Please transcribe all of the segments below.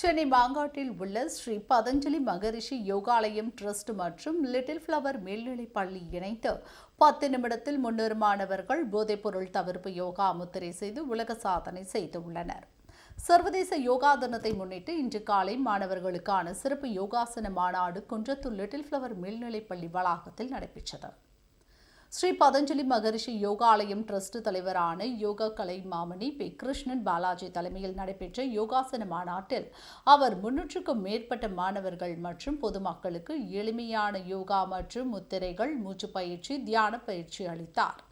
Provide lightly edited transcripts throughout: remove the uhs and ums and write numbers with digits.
சென்னை மாங்காட்டில் உள்ள ஸ்ரீ பதஞ்சலி மகரிஷி யோகாலயம் டிரஸ்ட் மற்றும் little flower மேல்நிலைப் பள்ளி இணைந்து 10 நிமிடத்தில் 300 மாணவர்கள் போதைப்பொருள் தவிர்ப்பு யோகா முத்திரை செய்து உலக சாதனை செய்துள்ளனர். சர்வதேச யோகா தினத்தை முன்னிட்டு இன்று காலை மாணவர்களுக்கான சிறப்பு யோகாசன மாநாடு குன்றத்தூர் லிட்டில் ஃப்ளவர் மேல்நிலைப் பள்ளி வளாகத்தில் நடைபெற்றது. ஸ்ரீ பதஞ்சலி மகரிஷி யோகாலயம் டிரஸ்ட் தலைவரான யோகா கலை மாமணி பி கிருஷ்ணன் பாலாஜி தலைமையில் நடைபெற்ற யோகாசன மாநாட்டில் அவர் 300க்கும் மேற்பட்ட மாணவர்கள் மற்றும் பொதுமக்களுக்கு எளிமையான யோகா மற்றும் முத்திரைகள், மூச்சு பயிற்சி, தியான பயிற்சி அளித்தார்.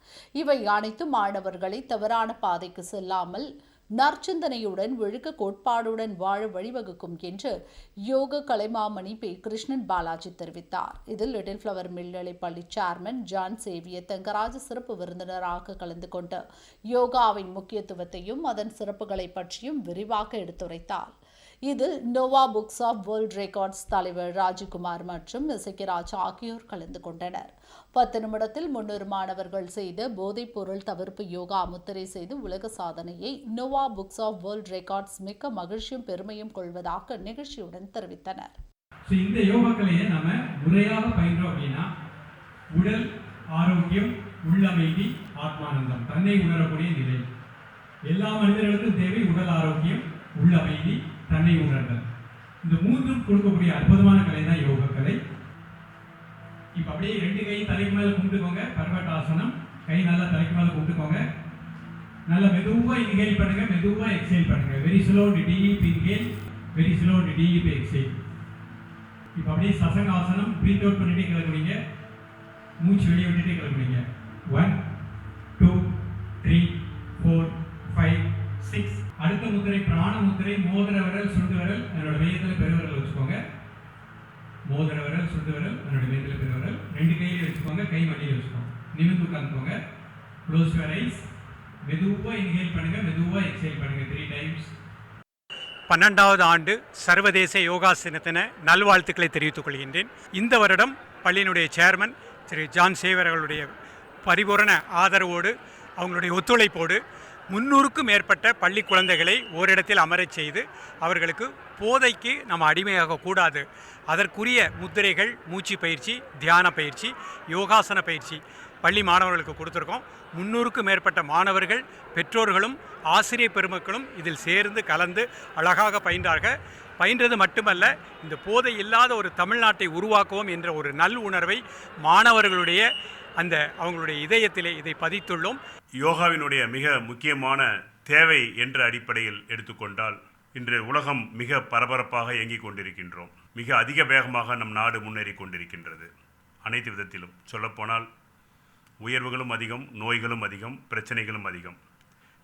இவை அனைத்தும் மாணவர்களை தவறான பாதைக்கு செல்லாமல் நற்சிந்தனையுடன் ஒழுக்க கோட்பாடுடன் வாழ வழிவகுக்கும் என்று யோக கலைமாமணி பி கிருஷ்ணன் பாலாஜி தெரிவித்தார். இதில் லிட்டில் ஃப்ளவர் மேல்நிலைப் பள்ளி சேர்மன் ஜான் சேவியர் தங்கராஜ் சிறப்பு விருந்தினராக கலந்து கொண்டு யோகாவின் முக்கியத்துவத்தையும் அதன் சிறப்புகளை பற்றியும் விரிவாக எடுத்துரைத்தார். இதில் Nova books of world records தலைவர் ராஜகுமார் மற்றும் இசைக்கிராஜ் ஆகியோர் கலந்து கொண்டனர். 10 நிமிடத்தில் 300 மாணவர்கள் செய்த போதைப் பொருள் தவிர்ப்பு யோகா முத்திரை செய்து உலக சாதனையை Nova books of world records மிக்க மகிழ்ச்சியும் பெருமையும் கொள்வதாக நிகழ்ச்சியுடன் தெரிவித்தனர். இந்த யோகாக்களையே நம்ம முறையாக பயின்றோம் அப்படின்னா உடல் ஆரோக்கியம், உள்ளமைதி, ஆத்மானந்தம், தன்னை உணரக்கூடிய நிலை. எல்லா மனிதர்களுக்கும் தேவை உடல் ஆரோக்கியம், உள்ளமைதி, தன்னை உணர்தல். இந்த மூன்றும் கொடுக்கக்கூடிய அற்புதமான கலை தான் யோக கலை. இப்போ அப்படியே 2 கை தலைக்கு மேலே கும்பிட்டுக்கோங்க. பர்வட்டாசனம். கை நல்லா தலைக்கு மேலே கும்பிட்டுக்கோங்க. நல்லா மெதுவாக இன்ஹேல் பண்ணுங்க, மெதுவாக எக்ஸேல் பண்ணுங்க. Very slow deep inhale, very slow deep exhale. இப்போ அப்படியே சசங்காசனம். பிரீத் அவுட் பண்ணிட்டே கிளம்புறீங்க, மூச்சு வெளியே விட்டுட்டே கிளம்புறீங்க. 1 2 3 4 5 6. அடுத்த முத்திரை பிராண முத்திரை. மோதிர விரல், சுண்டு விரல் என்னோட மையத்தில் பெருவிரல் வச்சுக்கோங்க. மோதிர விரல், சுண்டு விரல் என்னோட மையத்தில் பெருவிரல் 2 கையில வச்சுக்கோங்க. கை மடியில் வச்சுக்கோங்க. நிமிர்ந்து உட்காந்துக்கோங்க. Close your eyes. மெதுவாக இன்ஹேல் பண்ணுங்க, மெதுவாக எக்ஸேல் பண்ணுங்க 3 டைம்ஸ். 12வது ஆண்டு சர்வதேச யோகாசன தின நல்வாழ்த்துக்களை தெரிவித்துக் கொள்கின்றேன். இந்த வருடம் பள்ளியினுடைய சேர்மன் திரு ஜான் சேவியர் அவர்களுடைய பரிபூரண ஆதரவோடு, அவங்களுடைய ஒத்துழைப்போடு 300க்கும் மேற்பட்ட பள்ளி குழந்தைகளை ஓரிடத்தில் அமரச் செய்து அவர்களுக்கு போதைக்கு நம்ம அடிமையாக கூடாது, அதற்குரிய முத்திரைகள், மூச்சு பயிற்சி, தியான பயிற்சி, யோகாசன பயிற்சி பள்ளி மாணவர்களுக்கு கொடுத்துருக்கோம். 300க்கும் மேற்பட்ட மாணவர்கள், பெற்றோர்களும் ஆசிரியர் பெருமக்களும் இதில் சேர்ந்து கலந்து அழகாக பயின்றது மட்டுமல்ல, இந்த போதை இல்லாத ஒரு தமிழ்நாட்டை உருவாக்குவோம் என்ற ஒரு நல் உணர்வை மாணவர்களுடைய அவங்களுடைய இதயத்திலே இதை பதித்துள்ளோம். யோகாவினுடைய மிக முக்கியமான தேவை என்ற அடிப்படையில் எடுத்துக்கொண்டால் இன்று உலகம் மிக பரபரப்பாக இயங்கிக் கொண்டிருக்கின்றோம். மிக அதிக வேகமாக நம் நாடு முன்னேறி கொண்டிருக்கின்றது. அனைத்து விதத்திலும் சொல்லப்போனால் உயர்வுகளும் அதிகம், நோய்களும் அதிகம், பிரச்சனைகளும் அதிகம்.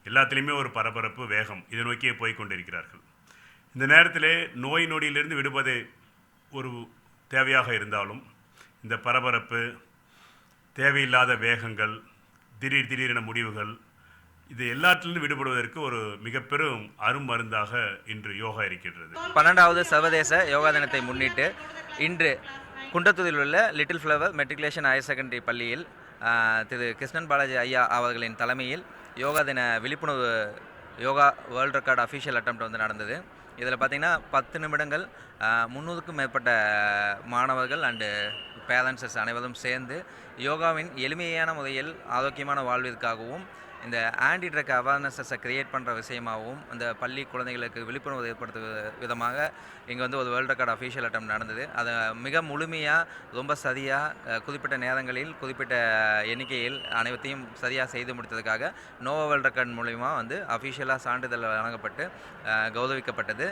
எல்லாத்திலையுமே ஒரு பரபரப்பு, வேகம், இதை நோக்கியே போய் கொண்டிருக்கிறார்கள். இந்த நேரத்திலே நோய் நொடியிலிருந்து விடுபது ஒரு தேவையாக இருந்தாலும் இந்த பரபரப்பு, தேவையில்லாத வேகங்கள், திடீரென முடிவுகள், இது எல்லாத்திலிருந்து விடுபடுவதற்கு ஒரு மிக பெரும் அருமருந்தாக இன்று யோகா இருக்கின்றது. 12வது சர்வதேச யோகா தினத்தை முன்னிட்டு இன்று குன்றத்தூரில் உள்ள little flower matriculation higher secondary பள்ளியில் திரு கிருஷ்ணன் பாலாஜி ஐயா அவர்களின் தலைமையில் யோகா தின விழிப்புணர்வு yoga world record official attempt வந்து நடந்தது. இதில் பார்த்திங்கன்னா 10 நிமிடங்கள் 300க்கும் மேற்பட்ட மாணவர்கள் அண்டு பேரண்ட்ஸஸ் அனைவரும் சேர்ந்து யோகாவின் எளிமையான முறையில் ஆரோக்கியமான வாழ்விற்காகவும் இந்த ஆன்டி ட்ரக் அவேர்னஸை கிரியேட் பண்ணுற விஷயமாகவும் அந்த பள்ளி குழந்தைகளுக்கு விழிப்புணர்வு ஏற்படுத்தும் விதமாக இங்கே வந்து ஒரு வேர்ல்ட் ரெக்கார்ட் அஃபிஷியல் அட்டம் நடந்தது. அதை மிக முழுமையாக, ரொம்ப சரியாக, குறிப்பிட்ட நேரங்களில், குறிப்பிட்ட எண்ணிக்கையில் அனைத்தையும் சரியாக செய்து முடித்ததுக்காக நோவா வேர்ல்ட் ரெக்கார்ட் மூலிமா வந்து அஃபிஷியலாக சான்றிதழ் வழங்கப்பட்டு கௌரவிக்கப்பட்டது.